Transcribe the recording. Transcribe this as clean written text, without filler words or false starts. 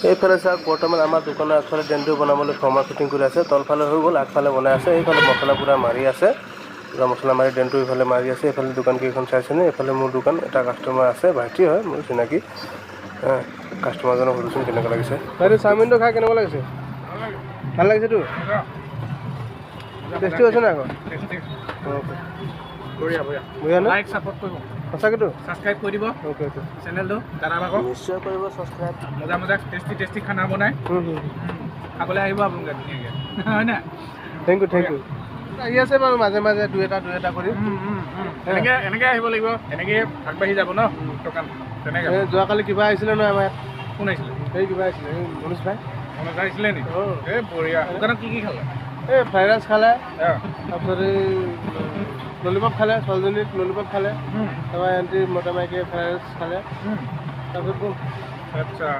এইফালে চাওক বৰ্তমান আমাৰ দোকানৰ আগফালে ডেণ্টু বনাবলৈ ফৰ্মাৰ ফিটিং কৰি আছে। তলফালে হৈ গ'ল, আগফালে বনাই আছে। এইফালে মছলা পূৰা মাৰি আছে, পূৰা মছলা মাৰি ডেণ্টু এইফালে মাৰি আছে। এইফালে দোকান কেইখন চাইছেনে? এইফালে মোৰ দোকান, এটা কাষ্টমাৰ আছে, ভাইটি হয় মোৰ চিনাকি। কাষ্টমাৰজনক সুধোচোন কেনেকুৱা লাগিছে। বাইদেউ চাওমিনটো খাই কেনেকুৱা লাগিছে? ভাল লাগিছেতো? টেষ্টি হৈছে নাই আকৌ? বঢ়িয়া বঢ়িয়া। বঢ়িয়া ন? লাইক ছাপোৰ্ট কৰিব, সঁচাকেতো? ছাবস্ক্ৰাইব কৰি দিব অ'কে অ'কে। চেনেলটো দাদাভাগৰ। নিশ্চয় কৰিব ছাবস্ক্ৰাইব। মজা মজা টেষ্টি খানা বনাই খাবলৈ আহিব আপোনালোকে ধুনীয়াকৈ, হয় নাই? Thank you. আহি আছে বাৰু মাজে মাজে দুই এটা কৰি। এনেকৈ আহিব লাগিব, এনেকৈ আগবাঢ়ি যাব ন দোকান। তেনেকৈ যোৱাকালি কিবা আহিছিলে নহয় আমাৰ ইয়াত। কোন আহিছিলে? এই কিবা আহিছিলে, এই মনোজ ভাই। মনত আহিছিলে নেকি? এই বঢ়িয়া। দোকানত কি খালে? এই ফ্ৰাইড ৰাইচ খালে, তাৰপিছত এই ললিপপ খালে, ছোৱালীজনীক ললিপপ খালে, তাৰপৰা এণ্টি মতা মাইকীয়ে ফ্ৰাইড ৰাইচ খালে, তাৰপিছত আচ্ছা